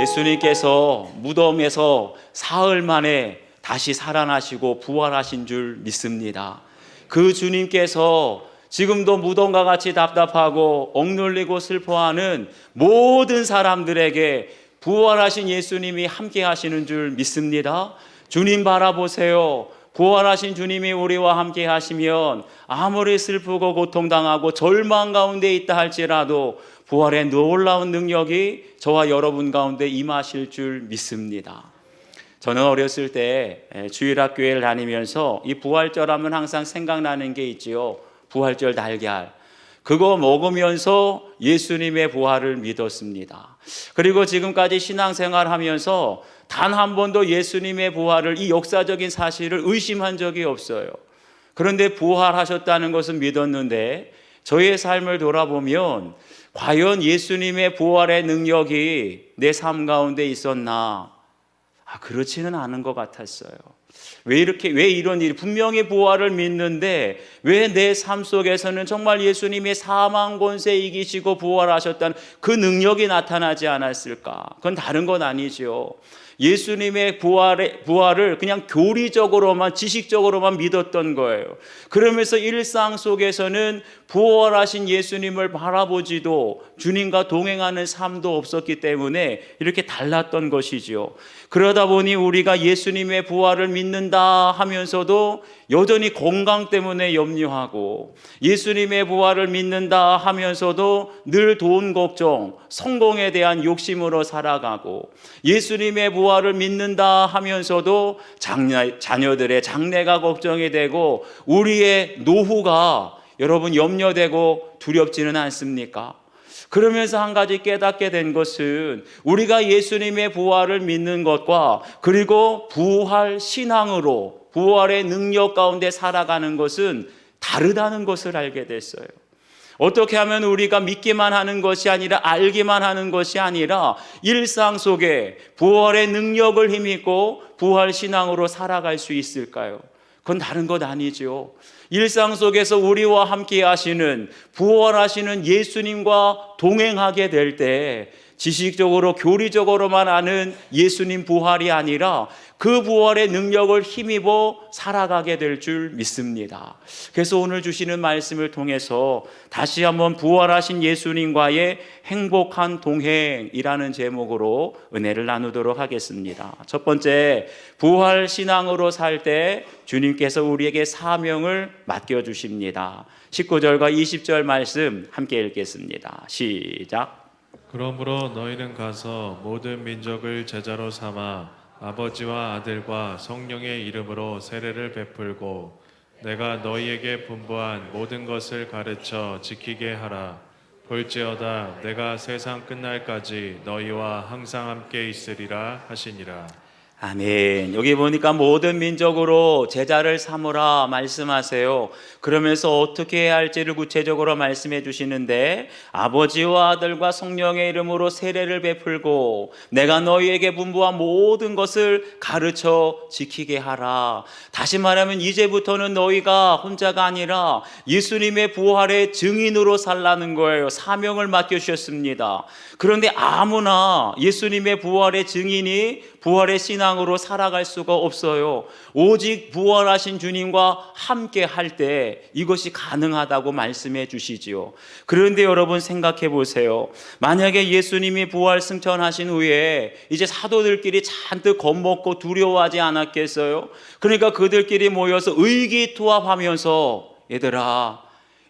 예수님께서 무덤에서 사흘 만에 다시 살아나시고 부활하신 줄 믿습니다. 그 주님께서 지금도 무덤과 같이 답답하고 억눌리고 슬퍼하는 모든 사람들에게 부활하신 예수님이 함께 하시는 줄 믿습니다. 주님 바라보세요. 부활하신 주님이 우리와 함께 하시면 아무리 슬프고 고통당하고 절망 가운데 있다 할지라도 부활의 놀라운 능력이 저와 여러분 가운데 임하실 줄 믿습니다. 저는 어렸을 때 주일학교를 다니면서 이 부활절 하면 항상 생각나는 게 있지요. 부활절 달걀. 그거 먹으면서 예수님의 부활을 믿었습니다. 그리고 지금까지 신앙생활 하면서 단 한 번도 예수님의 부활을, 이 역사적인 사실을 의심한 적이 없어요. 그런데 부활하셨다는 것은 믿었는데 저의 삶을 돌아보면 과연 예수님의 부활의 능력이 내 삶 가운데 있었나? 그렇지는 않은 것 같았어요. 왜 이런 일이, 분명히 부활을 믿는데 왜 내 삶 속에서는 정말 예수님의 사망 권세 이기시고 부활하셨다는 그 능력이 나타나지 않았을까? 그건 다른 건 아니죠. 예수님의 부활을 그냥 교리적으로만, 지식적으로만 믿었던 거예요. 그러면서 일상 속에서는 부활하신 예수님을 바라보지도, 주님과 동행하는 삶도 없었기 때문에 이렇게 달랐던 것이죠. 그러다 보니 우리가 예수님의 부활을 믿는다 하면서도 여전히 건강 때문에 염려하고, 예수님의 부활을 믿는다 하면서도 늘 돈 걱정, 성공에 대한 욕심으로 살아가고, 예수님의 부활을 믿는다 하면서도 자녀들의 장래가 걱정이 되고 우리의 노후가 여러분 염려되고 두렵지는 않습니까? 그러면서 한 가지 깨닫게 된 것은 우리가 예수님의 부활을 믿는 것과 그리고 부활 신앙으로 부활의 능력 가운데 살아가는 것은 다르다는 것을 알게 됐어요. 어떻게 하면 우리가 믿기만 하는 것이 아니라 알기만 하는 것이 아니라 일상 속에 부활의 능력을 힘입고 부활 신앙으로 살아갈 수 있을까요? 그건 다른 것 아니죠. 일상 속에서 우리와 함께 하시는, 부활하시는 예수님과 동행하게 될 때 지식적으로 교리적으로만 아는 예수님 부활이 아니라 그 부활의 능력을 힘입어 살아가게 될 줄 믿습니다. 그래서 오늘 주시는 말씀을 통해서 다시 한번 부활하신 예수님과의 행복한 동행이라는 제목으로 은혜를 나누도록 하겠습니다. 첫 번째, 부활 신앙으로 살 때 주님께서 우리에게 사명을 맡겨주십니다. 19절과 20절 말씀 함께 읽겠습니다. 시작. 그러므로 너희는 가서 모든 민족을 제자로 삼아 아버지와 아들과 성령의 이름으로 세례를 베풀고 내가 너희에게 분부한 모든 것을 가르쳐 지키게 하라. 볼지어다 내가 세상 끝날까지 너희와 항상 함께 있으리라 하시니라. 아멘. 여기 보니까 모든 민족으로 제자를 삼으라 말씀하세요. 그러면서 어떻게 해야 할지를 구체적으로 말씀해 주시는데, 아버지와 아들과 성령의 이름으로 세례를 베풀고 내가 너희에게 분부한 모든 것을 가르쳐 지키게 하라. 다시 말하면 이제부터는 너희가 혼자가 아니라 예수님의 부활의 증인으로 살라는 거예요. 사명을 맡겨주셨습니다. 그런데 아무나 예수님의 부활의 증인이 부활의 신앙으로 살아갈 수가 없어요. 오직 부활하신 주님과 함께 할 때 이것이 가능하다고 말씀해 주시지요. 그런데 여러분 생각해 보세요. 만약에 예수님이 부활 승천하신 후에 이제 사도들끼리 잔뜩 겁먹고 두려워하지 않았겠어요? 그러니까 그들끼리 모여서 의기투합하면서, 얘들아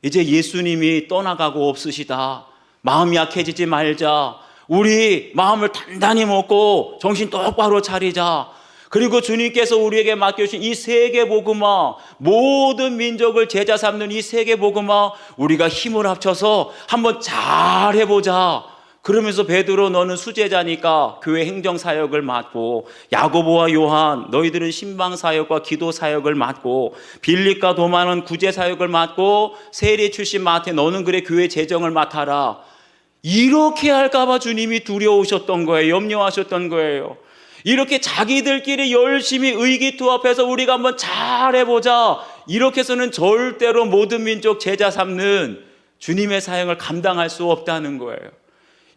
이제 예수님이 떠나가고 없으시다. 마음 약해지지 말자. 우리 마음을 단단히 먹고 정신 똑바로 차리자. 그리고 주님께서 우리에게 맡겨주신 이 세계 복음화, 모든 민족을 제자 삼는 이 세계 복음화, 우리가 힘을 합쳐서 한번 잘 해보자. 그러면서 베드로 너는 수제자니까 교회 행정 사역을 맡고, 야고보와 요한 너희들은 신방 사역과 기도 사역을 맡고, 빌립과 도마는 구제 사역을 맡고, 세리 출신 마태 너는 그래 교회 재정을 맡아라. 이렇게 할까봐 주님이 두려우셨던 거예요. 염려하셨던 거예요. 이렇게 자기들끼리 열심히 의기투합해서 우리가 한번 잘해보자, 이렇게 해서는 절대로 모든 민족 제자 삼는 주님의 사역을 감당할 수 없다는 거예요.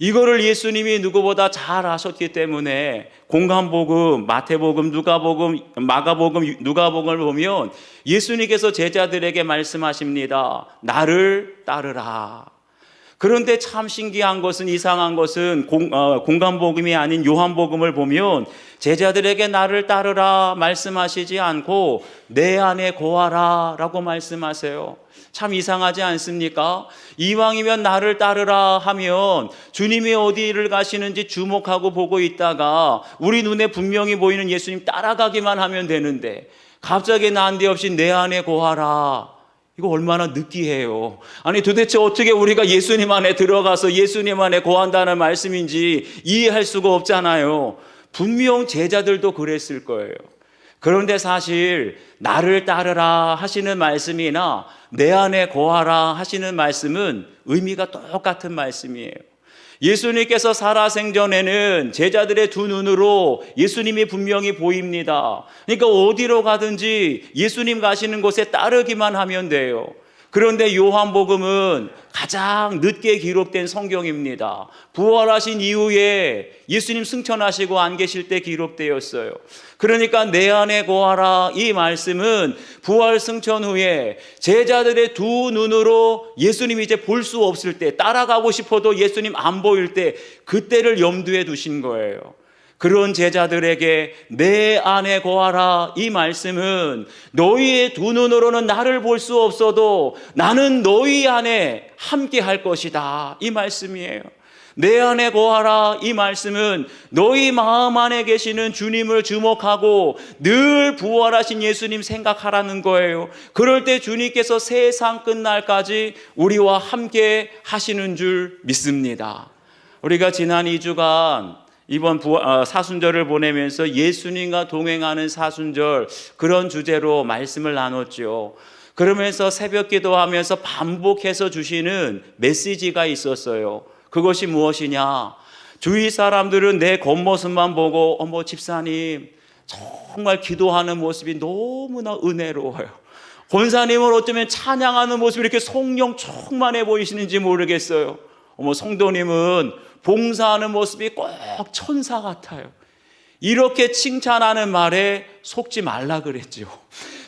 이거를 예수님이 누구보다 잘 아셨기 때문에 공간복음, 마태복음, 누가복음, 마가복음, 누가복음을 보면 예수님께서 제자들에게 말씀하십니다. 나를 따르라. 그런데 참 신기한 것은, 이상한 것은 공간복음이 아닌 요한복음을 보면 제자들에게 나를 따르라 말씀하시지 않고 내 안에 거하라 라고 말씀하세요. 참 이상하지 않습니까? 이왕이면 나를 따르라 하면 주님이 어디를 가시는지 주목하고 보고 있다가 우리 눈에 분명히 보이는 예수님 따라가기만 하면 되는데 갑자기 난데없이 내 안에 거하라. 이거 얼마나 느끼해요. 아니 도대체 어떻게 우리가 예수님 안에 들어가서 예수님 안에 거한다는 말씀인지 이해할 수가 없잖아요. 분명 제자들도 그랬을 거예요. 그런데 사실 나를 따르라 하시는 말씀이나 내 안에 거하라 하시는 말씀은 의미가 똑같은 말씀이에요. 예수님께서 살아생전에는 제자들의 두 눈으로 예수님이 분명히 보입니다. 그러니까 어디로 가든지 예수님 가시는 곳에 따르기만 하면 돼요. 그런데 요한복음은 가장 늦게 기록된 성경입니다. 부활하신 이후에 예수님 승천하시고 안 계실 때 기록되었어요. 그러니까 내 안에 거하라 이 말씀은 부활 승천 후에 제자들의 두 눈으로 예수님 이제 볼 수 없을 때, 따라가고 싶어도 예수님 안 보일 때, 그때를 염두에 두신 거예요. 그런 제자들에게 내 안에 거하라 이 말씀은 너희의 두 눈으로는 나를 볼 수 없어도 나는 너희 안에 함께 할 것이다 이 말씀이에요. 내 안에 거하라 이 말씀은 너희 마음 안에 계시는 주님을 주목하고 늘 부활하신 예수님 생각하라는 거예요. 그럴 때 주님께서 세상 끝날까지 우리와 함께 하시는 줄 믿습니다. 우리가 지난 2주간 이번 사순절을 보내면서 예수님과 동행하는 사순절, 그런 주제로 말씀을 나눴죠. 그러면서 새벽 기도하면서 반복해서 주시는 메시지가 있었어요. 그것이 무엇이냐? 주위 사람들은 내 겉모습만 보고 어머 집사님 정말 기도하는 모습이 너무나 은혜로워요. 권사님은 어쩌면 찬양하는 모습이 이렇게 성령 충만해 보이시는지 모르겠어요. 어머 성도님은 봉사하는 모습이 꼭 천사 같아요. 이렇게 칭찬하는 말에 속지 말라 그랬죠.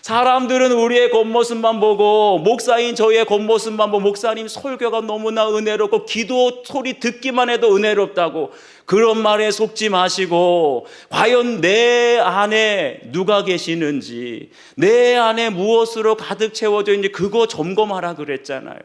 사람들은 우리의 겉모습만 보고, 목사인 저의 겉모습만 보고 목사님 설교가 너무나 은혜롭고 기도 소리 듣기만 해도 은혜롭다고, 그런 말에 속지 마시고 과연 내 안에 누가 계시는지, 내 안에 무엇으로 가득 채워져 있는지 그거 점검하라 그랬잖아요.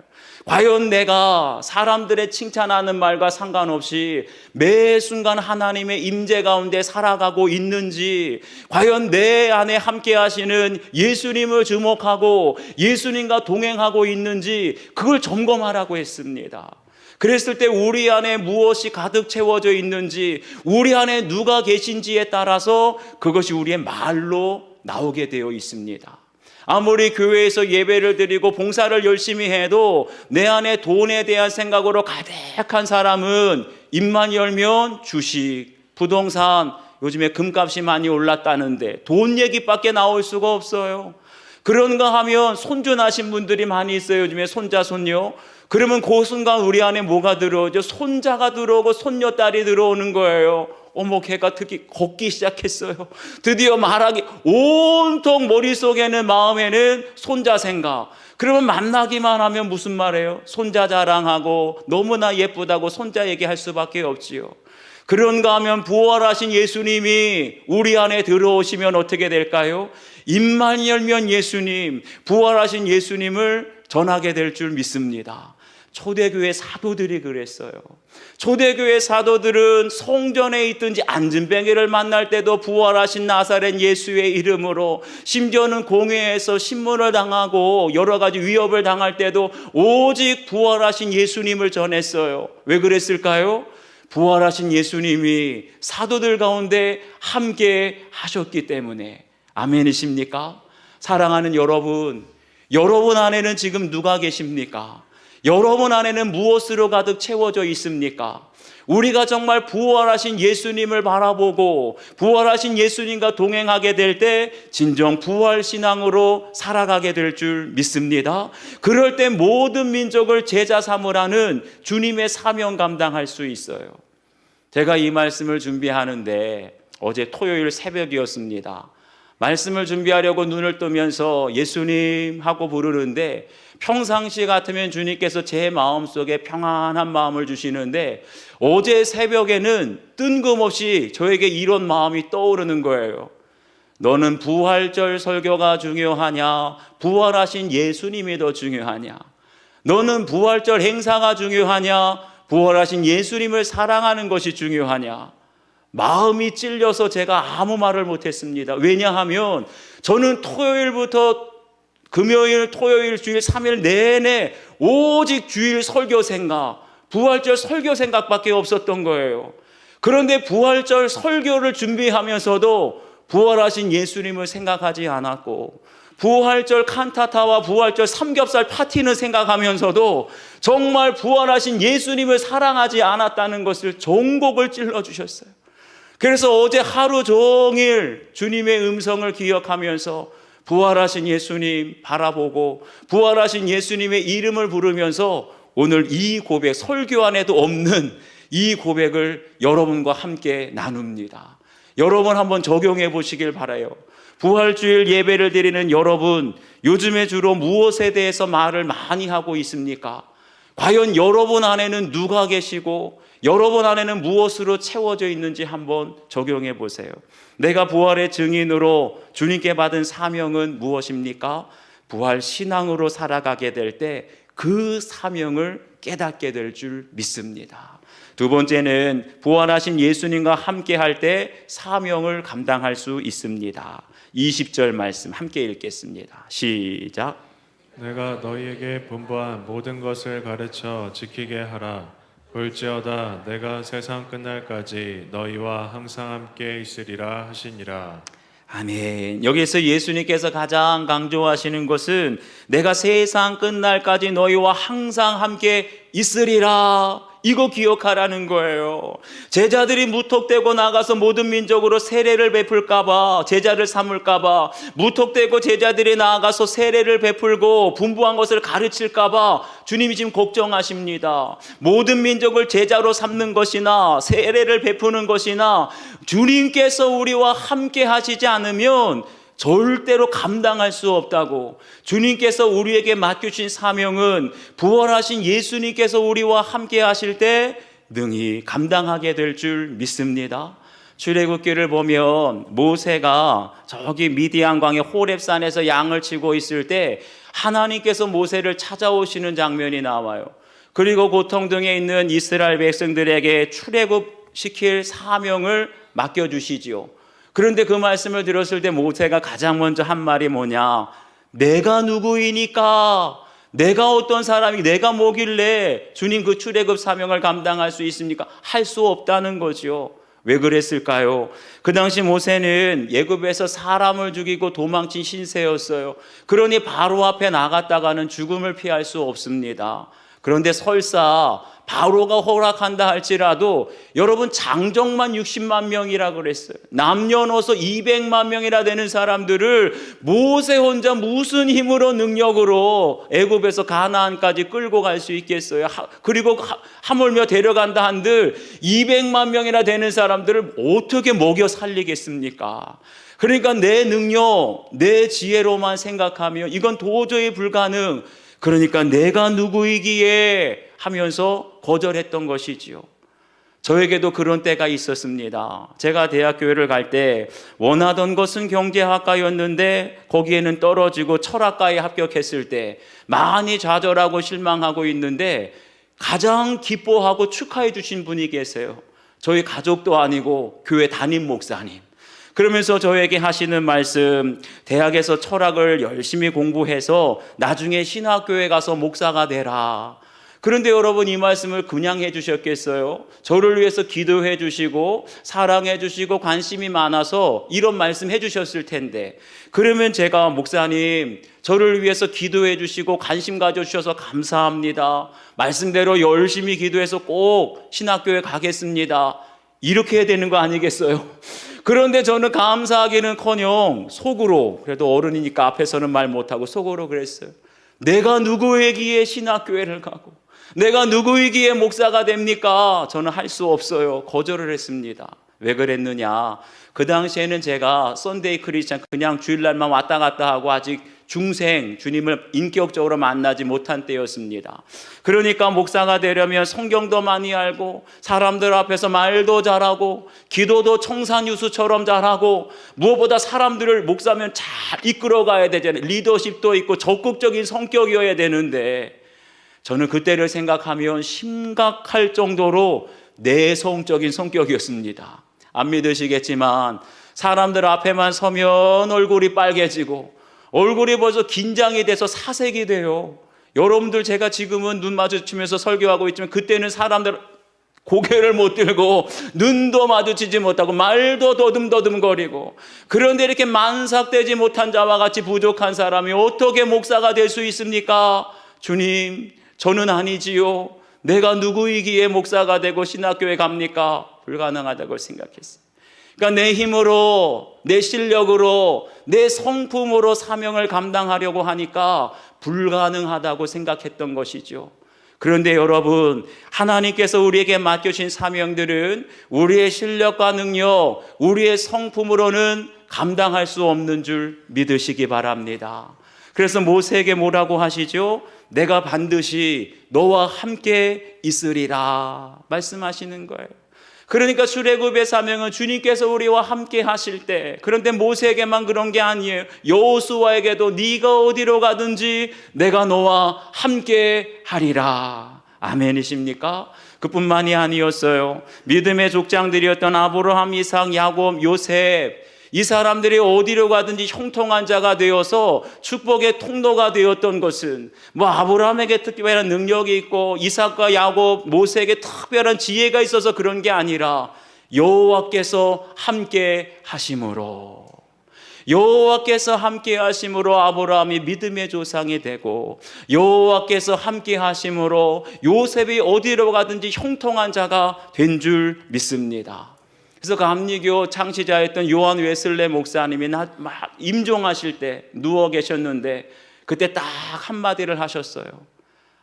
과연 내가 사람들의 칭찬하는 말과 상관없이 매 순간 하나님의 임재 가운데 살아가고 있는지, 과연 내 안에 함께 하시는 예수님을 주목하고 예수님과 동행하고 있는지 그걸 점검하라고 했습니다. 그랬을 때 우리 안에 무엇이 가득 채워져 있는지, 우리 안에 누가 계신지에 따라서 그것이 우리의 말로 나오게 되어 있습니다. 아무리 교회에서 예배를 드리고 봉사를 열심히 해도 내 안에 돈에 대한 생각으로 가득한 사람은 입만 열면 주식, 부동산, 요즘에 금값이 많이 올랐다는데 돈 얘기밖에 나올 수가 없어요. 그런가 하면 손주 나신 분들이 많이 있어요. 요즘에 손자, 손녀. 그러면 그 순간 우리 안에 뭐가 들어오죠? 손자가 들어오고 손녀딸이 들어오는 거예요. 어머 걔가 특히 걷기 시작했어요. 드디어 말하기, 온통 머릿속에는, 마음에는 손자 생각. 그러면 만나기만 하면 무슨 말이에요? 손자 자랑하고 너무나 예쁘다고 손자 얘기할 수밖에 없지요. 그런가 하면 부활하신 예수님이 우리 안에 들어오시면 어떻게 될까요? 입만 열면 예수님, 부활하신 예수님을 전하게 될 줄 믿습니다. 초대교회 사도들이 그랬어요. 초대교회 사도들은 성전에 있든지 안진뱅이를 만날 때도 부활하신 나사렛 예수의 이름으로, 심지어는 공회에서 신문을 당하고 여러 가지 위협을 당할 때도 오직 부활하신 예수님을 전했어요. 왜 그랬을까요? 부활하신 예수님이 사도들 가운데 함께 하셨기 때문에. 아멘이십니까? 사랑하는 여러분, 여러분 안에는 지금 누가 계십니까? 여러분 안에는 무엇으로 가득 채워져 있습니까? 우리가 정말 부활하신 예수님을 바라보고 부활하신 예수님과 동행하게 될 때 진정 부활신앙으로 살아가게 될 줄 믿습니다. 그럴 때 모든 민족을 제자 삼으라는 주님의 사명 감당할 수 있어요. 제가 이 말씀을 준비하는데 어제 토요일 새벽이었습니다. 말씀을 준비하려고 눈을 뜨면서 예수님 하고 부르는데 평상시 같으면 주님께서 제 마음속에 평안한 마음을 주시는데 어제 새벽에는 뜬금없이 저에게 이런 마음이 떠오르는 거예요. 너는 부활절 설교가 중요하냐? 부활하신 예수님이 더 중요하냐? 너는 부활절 행사가 중요하냐? 부활하신 예수님을 사랑하는 것이 중요하냐? 마음이 찔려서 제가 아무 말을 못했습니다. 왜냐하면 저는 토요일부터 금요일, 토요일, 주일 3일 내내 오직 주일 설교 생각, 부활절 설교 생각밖에 없었던 거예요. 그런데 부활절 설교를 준비하면서도 부활하신 예수님을 생각하지 않았고 부활절 칸타타와 부활절 삼겹살 파티는 생각하면서도 정말 부활하신 예수님을 사랑하지 않았다는 것을 종곡을 찔러주셨어요. 그래서 어제 하루 종일 주님의 음성을 기억하면서 부활하신 예수님 바라보고 부활하신 예수님의 이름을 부르면서 오늘 이 고백, 설교 안에도 없는 이 고백을 여러분과 함께 나눕니다. 여러분 한번 적용해 보시길 바라요. 부활주일 예배를 드리는 여러분, 요즘에 주로 무엇에 대해서 말을 많이 하고 있습니까? 과연 여러분 안에는 누가 계시고 여러분 안에는 무엇으로 채워져 있는지 한번 적용해 보세요. 내가 부활의 증인으로 주님께 받은 사명은 무엇입니까? 부활 신앙으로 살아가게 될 때 그 사명을 깨닫게 될 줄 믿습니다. 두 번째는 부활하신 예수님과 함께 할 때 사명을 감당할 수 있습니다. 20절 말씀 함께 읽겠습니다. 시작. 내가 너희에게 분부한 모든 것을 가르쳐 지키게 하라. 볼지어다 내가 세상 끝날까지 너희와 항상 함께 있으리라 하시니라. 아멘. 여기서 예수님께서 가장 강조하시는 것은 내가 세상 끝날까지 너희와 항상 함께 있으리라. 이거 기억하라는 거예요. 제자들이 무턱대고 나가서 모든 민족으로 세례를 베풀까봐, 제자를 삼을까봐, 무턱대고 제자들이 나가서 세례를 베풀고 분부한 것을 가르칠까봐 주님이 지금 걱정하십니다. 모든 민족을 제자로 삼는 것이나 세례를 베푸는 것이나 주님께서 우리와 함께 하시지 않으면 절대로 감당할 수 없다고. 주님께서 우리에게 맡겨주신 사명은 부활하신 예수님께서 우리와 함께 하실 때 능히 감당하게 될 줄 믿습니다. 출애굽기를 보면 모세가 저기 미디안 광야 호렙산에서 양을 치고 있을 때 하나님께서 모세를 찾아오시는 장면이 나와요. 그리고 고통등에 있는 이스라엘 백성들에게 출애굽시킬 사명을 맡겨주시지요. 그런데 그 말씀을 들었을 때 모세가 가장 먼저 한 말이 뭐냐? 내가 누구이니까? 내가 어떤 사람이, 내가 뭐길래 주님 그 출애굽 사명을 감당할 수 있습니까? 할 수 없다는 거죠. 왜 그랬을까요? 그 당시 모세는 애굽에서 사람을 죽이고 도망친 신세였어요. 그러니 바로 앞에 나갔다가는 죽음을 피할 수 없습니다. 그런데 설사 바로가 허락한다 할지라도 여러분 장정만 60만 명이라 그랬어요. 남녀노소 200만 명이라 되는 사람들을 모세 혼자 무슨 힘으로 능력으로 애굽에서 가나안까지 끌고 갈 수 있겠어요? 그리고 하물며 데려간다 한들 200만 명이나 되는 사람들을 어떻게 먹여 살리겠습니까? 그러니까 내 능력, 내 지혜로만 생각하면 이건 도저히 불가능. 그러니까 내가 누구이기에 하면서 거절했던 것이지요. 저에게도 그런 때가 있었습니다. 제가 대학교를 갈 때 원하던 것은 경제학과였는데 거기에는 떨어지고 철학과에 합격했을 때 많이 좌절하고 실망하고 있는데 가장 기뻐하고 축하해 주신 분이 계세요. 저희 가족도 아니고 교회 담임 목사님. 그러면서 저에게 하시는 말씀, 대학에서 철학을 열심히 공부해서 나중에 신학교에 가서 목사가 되라. 그런데 여러분, 이 말씀을 그냥 해주셨겠어요? 저를 위해서 기도해 주시고 사랑해 주시고 관심이 많아서 이런 말씀 해주셨을 텐데, 그러면 제가 목사님 저를 위해서 기도해 주시고 관심 가져주셔서 감사합니다, 말씀대로 열심히 기도해서 꼭 신학교에 가겠습니다, 이렇게 해야 되는 거 아니겠어요? 그런데 저는 감사하기는커녕 속으로, 그래도 어른이니까 앞에서는 말 못하고 속으로 그랬어요. 내가 누구이기에 신학교회를 가고 내가 누구이기에 목사가 됩니까? 저는 할 수 없어요. 거절을 했습니다. 왜 그랬느냐, 그 당시에는 제가 썬데이 크리스찬, 그냥 주일날만 왔다 갔다 하고 아직 중생, 주님을 인격적으로 만나지 못한 때였습니다. 그러니까 목사가 되려면 성경도 많이 알고 사람들 앞에서 말도 잘하고 기도도 청산유수처럼 잘하고, 무엇보다 사람들을 목사면 잘 이끌어가야 되잖아요. 리더십도 있고 적극적인 성격이어야 되는데, 저는 그때를 생각하면 심각할 정도로 내성적인 성격이었습니다. 안 믿으시겠지만 사람들 앞에만 서면 얼굴이 빨개지고 얼굴이 벌써 긴장이 돼서 사색이 돼요. 여러분들, 제가 지금은 눈 마주치면서 설교하고 있지만 그때는 사람들 고개를 못 들고 눈도 마주치지 못하고 말도 더듬더듬거리고, 그런데 이렇게 만삭되지 못한 자와 같이 부족한 사람이 어떻게 목사가 될 수 있습니까? 주님, 저는 아니지요. 내가 누구이기에 목사가 되고 신학교에 갑니까? 불가능하다고 생각했어요. 그러니까 내 힘으로, 내 실력으로, 내 성품으로 사명을 감당하려고 하니까 불가능하다고 생각했던 것이죠. 그런데 여러분, 하나님께서 우리에게 맡겨주신 사명들은 우리의 실력과 능력, 우리의 성품으로는 감당할 수 없는 줄 믿으시기 바랍니다. 그래서 모세에게 뭐라고 하시죠? 내가 반드시 너와 함께 있으리라 말씀하시는 거예요. 그러니까 출애굽의 사명은 주님께서 우리와 함께 하실 때, 그런데 모세에게만 그런 게 아니에요. 여호수아에게도 네가 어디로 가든지 내가 너와 함께 하리라. 아멘이십니까? 그뿐만이 아니었어요. 믿음의 족장들이었던 아브라함, 이삭, 야곱, 요셉, 이 사람들이 어디로 가든지 형통한 자가 되어서 축복의 통로가 되었던 것은 아브라함에게 특별한 능력이 있고 이삭과 야곱, 모세에게 특별한 지혜가 있어서 그런 게 아니라 여호와께서 함께 하심으로, 여호와께서 함께 하심으로 아브라함이 믿음의 조상이 되고, 여호와께서 함께 하심으로 요셉이 어디로 가든지 형통한 자가 된 줄 믿습니다. 그래서 감리교 창시자였던 요한 웨슬레 목사님이 임종하실 때 누워 계셨는데 그때 딱 한마디를 하셨어요.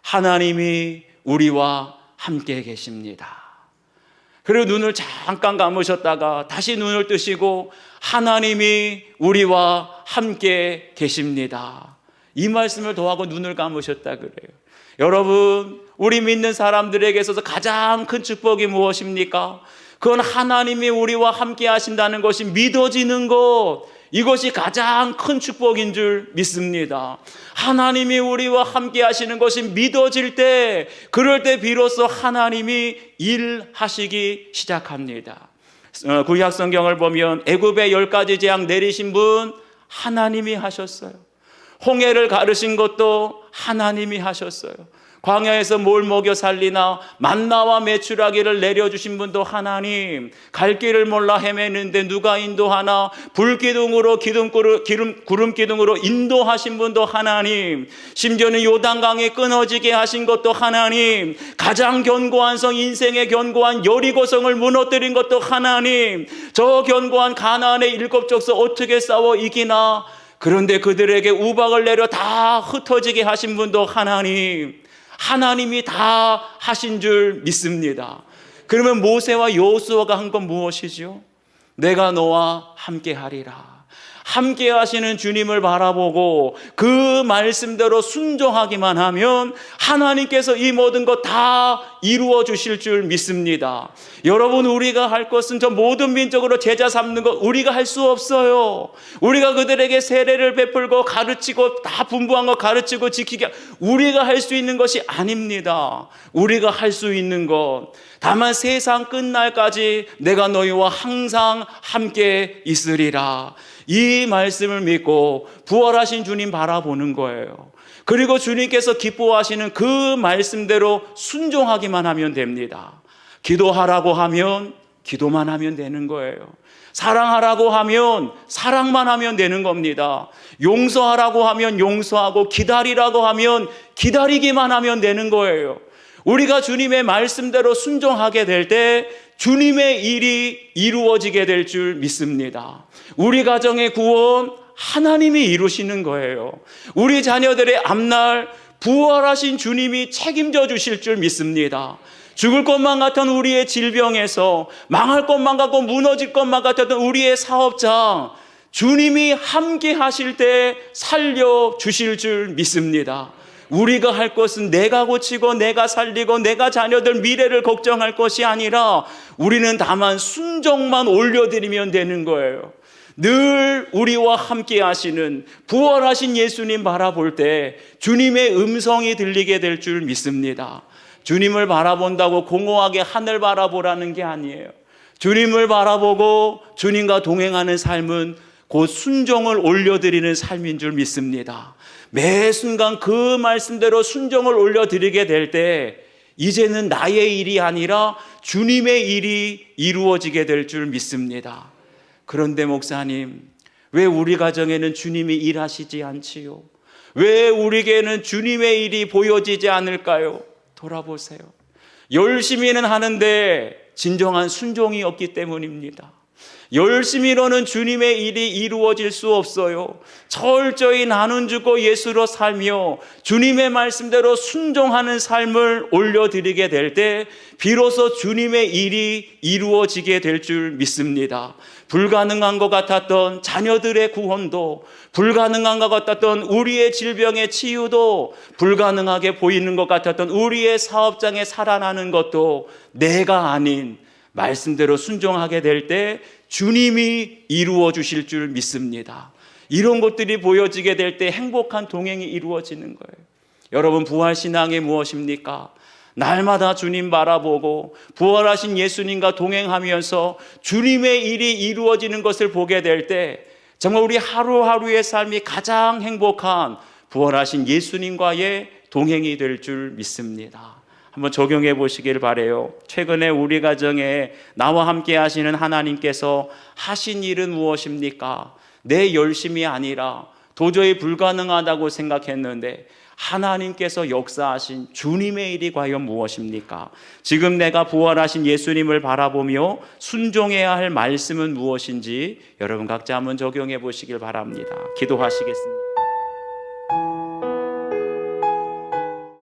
하나님이 우리와 함께 계십니다. 그리고 눈을 잠깐 감으셨다가 다시 눈을 뜨시고 하나님이 우리와 함께 계십니다. 이 말씀을 더하고 눈을 감으셨다 그래요. 여러분, 우리 믿는 사람들에게 있어서 가장 큰 축복이 무엇입니까? 그건 하나님이 우리와 함께 하신다는 것이 믿어지는 것, 이것이 가장 큰 축복인 줄 믿습니다. 하나님이 우리와 함께 하시는 것이 믿어질 때, 그럴 때 비로소 하나님이 일하시기 시작합니다. 구약 성경을 보면 애굽의 10가지 재앙 내리신 분 하나님이 하셨어요. 홍해를 가르신 것도 하나님이 하셨어요. 광야에서 뭘 먹여 살리나 만나와 메추라기를 내려주신 분도 하나님, 갈 길을 몰라 헤매는데 누가 인도하나 불기둥으로 구름 기둥으로 인도하신 분도 하나님, 심지어는 요단강에 끊어지게 하신 것도 하나님, 가장 견고한 성, 인생의 견고한 여리고성을 무너뜨린 것도 하나님, 저 견고한 가나안의 7족속 어떻게 싸워 이기나, 그런데 그들에게 우박을 내려 다 흩어지게 하신 분도 하나님, 하나님이 다 하신 줄 믿습니다. 그러면 모세와 여호수아가 한 건 무엇이죠? 내가 너와 함께 하리라. 함께 하시는 주님을 바라보고 그 말씀대로 순종하기만 하면 하나님께서 이 모든 것 다 이루어 주실 줄 믿습니다. 여러분, 우리가 할 것은 저 모든 민족으로 제자 삼는 것 우리가 할 수 없어요. 우리가 그들에게 세례를 베풀고 가르치고 다 분부한 거 가르치고 지키게, 우리가 할 수 있는 것이 아닙니다. 우리가 할 수 있는 것, 다만 세상 끝날까지 내가 너희와 항상 함께 있으리라, 이 말씀을 믿고 부활하신 주님 바라보는 거예요. 그리고 주님께서 기뻐하시는 그 말씀대로 순종하기만 하면 됩니다. 기도하라고 하면 기도만 하면 되는 거예요. 사랑하라고 하면 사랑만 하면 되는 겁니다. 용서하라고 하면 용서하고, 기다리라고 하면 기다리기만 하면 되는 거예요. 우리가 주님의 말씀대로 순종하게 될 때 주님의 일이 이루어지게 될 줄 믿습니다. 우리 가정의 구원 하나님이 이루시는 거예요. 우리 자녀들의 앞날 부활하신 주님이 책임져 주실 줄 믿습니다. 죽을 것만 같은 우리의 질병에서, 망할 것만 같고 무너질 것만 같았던 우리의 사업장, 주님이 함께 하실 때 살려주실 줄 믿습니다. 우리가 할 것은 내가 고치고 내가 살리고 내가 자녀들 미래를 걱정할 것이 아니라 우리는 다만 순종만 올려드리면 되는 거예요. 늘 우리와 함께 하시는 부활하신 예수님 바라볼 때 주님의 음성이 들리게 될 줄 믿습니다. 주님을 바라본다고 공허하게 하늘 바라보라는 게 아니에요. 주님을 바라보고 주님과 동행하는 삶은 곧 순종을 올려드리는 삶인 줄 믿습니다. 매 순간 그 말씀대로 순종을 올려드리게 될 때 이제는 나의 일이 아니라 주님의 일이 이루어지게 될 줄 믿습니다. 그런데 목사님, 왜 우리 가정에는 주님이 일하시지 않지요? 왜 우리에게는 주님의 일이 보여지지 않을까요? 돌아보세요. 열심히는 하는데 진정한 순종이 없기 때문입니다. 열심히로는 주님의 일이 이루어질 수 없어요. 철저히 나눈 주고 예수로 살며 주님의 말씀대로 순종하는 삶을 올려드리게 될 때 비로소 주님의 일이 이루어지게 될 줄 믿습니다. 불가능한 것 같았던 자녀들의 구원도, 불가능한 것 같았던 우리의 질병의 치유도, 불가능하게 보이는 것 같았던 우리의 사업장에 살아나는 것도 내가 아닌 말씀대로 순종하게 될 때 주님이 이루어 주실 줄 믿습니다. 이런 것들이 보여지게 될 때 행복한 동행이 이루어지는 거예요. 여러분, 부활신앙이 무엇입니까? 날마다 주님 바라보고 부활하신 예수님과 동행하면서 주님의 일이 이루어지는 것을 보게 될 때 정말 우리 하루하루의 삶이 가장 행복한 부활하신 예수님과의 동행이 될 줄 믿습니다. 한번 적용해 보시길 바라요. 최근에 우리 가정에 나와 함께 하시는 하나님께서 하신 일은 무엇입니까? 내 열심이 아니라 도저히 불가능하다고 생각했는데 하나님께서 역사하신 주님의 일이 과연 무엇입니까? 지금 내가 부활하신 예수님을 바라보며 순종해야 할 말씀은 무엇인지 여러분 각자 한번 적용해 보시길 바랍니다. 기도하시겠습니다.